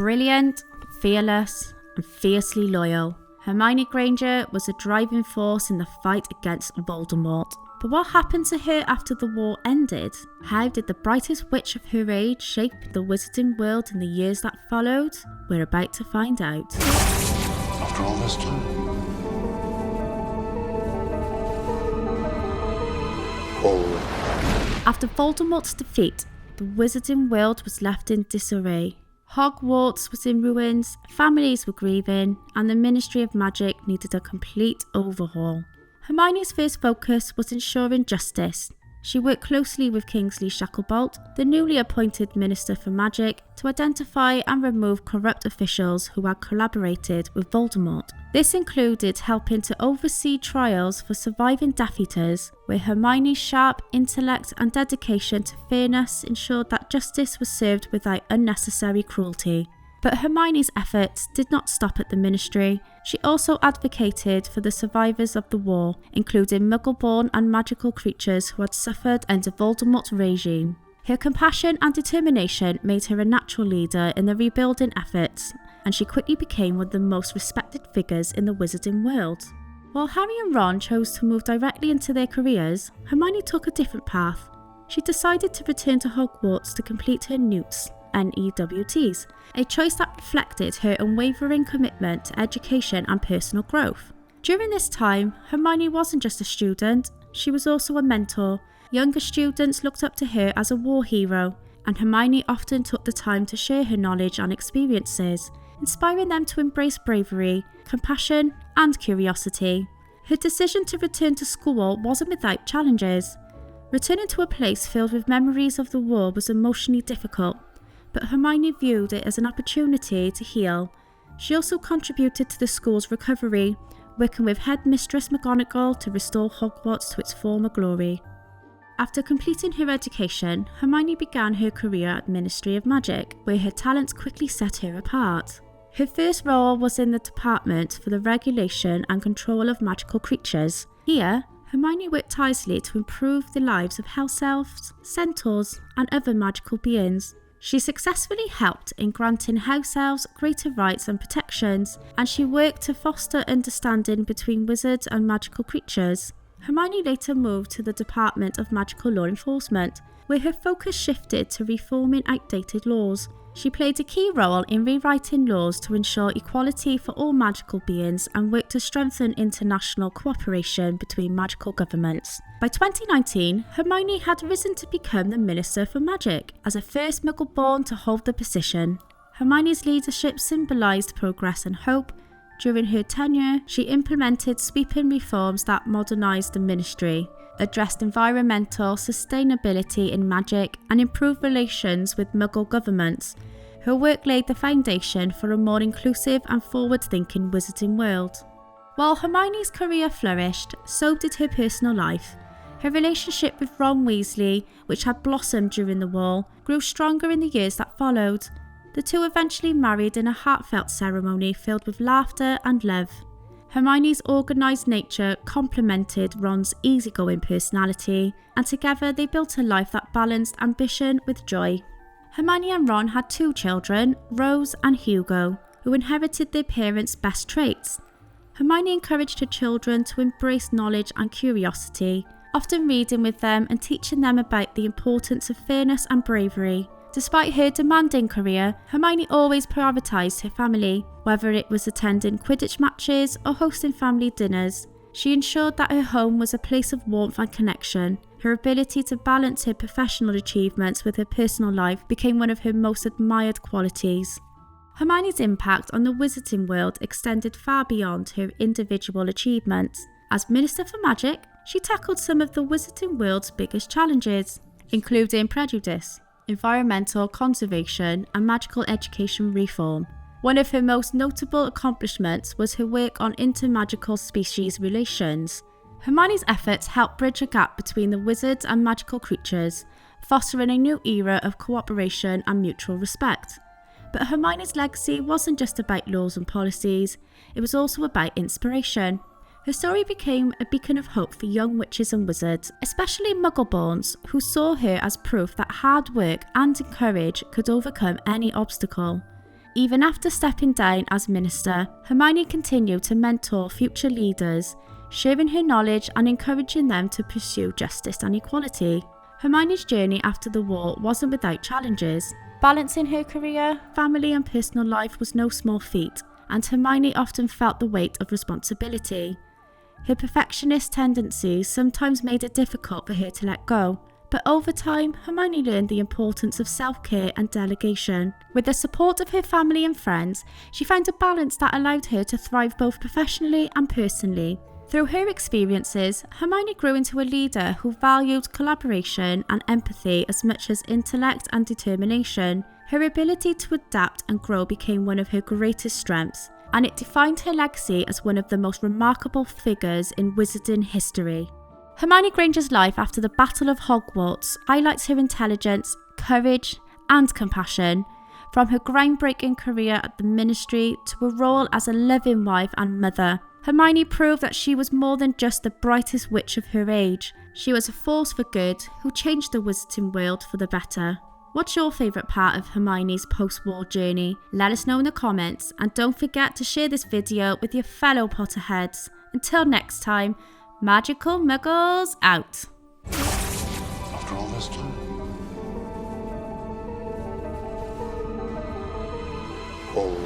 Brilliant, fearless, and fiercely loyal, Hermione Granger was a driving force in the fight against Voldemort. But what happened to her after the war ended? How did the brightest witch of her age shape the wizarding world in the years that followed? We're about to find out. After all this time. After Voldemort's defeat, the wizarding world was left in disarray. Hogwarts was in ruins, families were grieving, and the Ministry of Magic needed a complete overhaul. Hermione's first focus was ensuring justice. She worked closely with Kingsley Shacklebolt, the newly appointed Minister for Magic, to identify and remove corrupt officials who had collaborated with Voldemort. This included helping to oversee trials for surviving Death Eaters, where Hermione's sharp intellect and dedication to fairness ensured that justice was served without unnecessary cruelty. But Hermione's efforts did not stop at the Ministry. She also advocated for the survivors of the war, including Muggle-born and magical creatures who had suffered under Voldemort's regime. Her compassion and determination made her a natural leader in the rebuilding efforts, and she quickly became one of the most respected figures in the wizarding world. While Harry and Ron chose to move directly into their careers, Hermione took a different path. She decided to return to Hogwarts to complete her NEWTs, N-E-W-Ts, a choice that reflected her unwavering commitment to education and personal growth. During this time, Hermione wasn't just a student, she was also a mentor. Younger students looked up to her as a war hero, and Hermione often took the time to share her knowledge and experiences, inspiring them to embrace bravery, compassion, and curiosity. Her decision to return to school wasn't without challenges. Returning to a place filled with memories of the war was emotionally difficult, but Hermione viewed it as an opportunity to heal. She also contributed to the school's recovery, working with Headmistress McGonagall to restore Hogwarts to its former glory. After completing her education, Hermione began her career at Ministry of Magic, where her talents quickly set her apart. Her first role was in the Department for the Regulation and Control of Magical Creatures. Here, Hermione worked tirelessly to improve the lives of house elves, centaurs, and other magical beings. She successfully helped in granting house elves greater rights and protections, and she worked to foster understanding between wizards and magical creatures. Hermione later moved to the Department of Magical Law Enforcement, where her focus shifted to reforming outdated laws. She played a key role in rewriting laws to ensure equality for all magical beings and worked to strengthen international cooperation between magical governments. By 2019, Hermione had risen to become the Minister for Magic, as a first Muggle-born to hold the position. Hermione's leadership symbolised progress and hope. During her tenure, she implemented sweeping reforms that modernised the ministry, addressed environmental sustainability in magic, and improved relations with Muggle governments. Her work laid the foundation for a more inclusive and forward-thinking wizarding world. While Hermione's career flourished, so did her personal life. Her relationship with Ron Weasley, which had blossomed during the war, grew stronger in the years that followed. The two eventually married in a heartfelt ceremony filled with laughter and love. Hermione's organised nature complemented Ron's easygoing personality, and together they built a life that balanced ambition with joy. Hermione and Ron had two children, Rose and Hugo, who inherited their parents' best traits. Hermione encouraged her children to embrace knowledge and curiosity, often reading with them and teaching them about the importance of fairness and bravery. Despite her demanding career, Hermione always prioritised her family, whether it was attending Quidditch matches or hosting family dinners. She ensured that her home was a place of warmth and connection. Her ability to balance her professional achievements with her personal life became one of her most admired qualities. Hermione's impact on the wizarding world extended far beyond her individual achievements. As Minister for Magic, she tackled some of the wizarding world's biggest challenges, including prejudice, environmental conservation, and magical education reform. One of her most notable accomplishments was her work on intermagical species relations. Hermione's efforts helped bridge a gap between the wizards and magical creatures, fostering a new era of cooperation and mutual respect. But Hermione's legacy wasn't just about laws and policies, it was also about inspiration. Her story became a beacon of hope for young witches and wizards, especially Muggle-borns, who saw her as proof that hard work and courage could overcome any obstacle. Even after stepping down as minister, Hermione continued to mentor future leaders, sharing her knowledge and encouraging them to pursue justice and equality. Hermione's journey after the war wasn't without challenges. Balancing her career, family and personal life was no small feat, and Hermione often felt the weight of responsibility. Her perfectionist tendencies sometimes made it difficult for her to let go, but over time, Hermione learned the importance of self-care and delegation. With the support of her family and friends, she found a balance that allowed her to thrive both professionally and personally. Through her experiences, Hermione grew into a leader who valued collaboration and empathy as much as intellect and determination. Her ability to adapt and grow became one of her greatest strengths, and it defined her legacy as one of the most remarkable figures in wizarding history. Hermione Granger's life after the Battle of Hogwarts highlights her intelligence, courage, and compassion. From her groundbreaking career at the ministry to a role as a loving wife and mother, Hermione proved that she was more than just the brightest witch of her age. She was a force for good who changed the wizarding world for the better. What's your favourite part of Hermione's post-war journey? Let us know in the comments, and don't forget to share this video with your fellow Potterheads. Until next time, magical muggles out. After all this time. All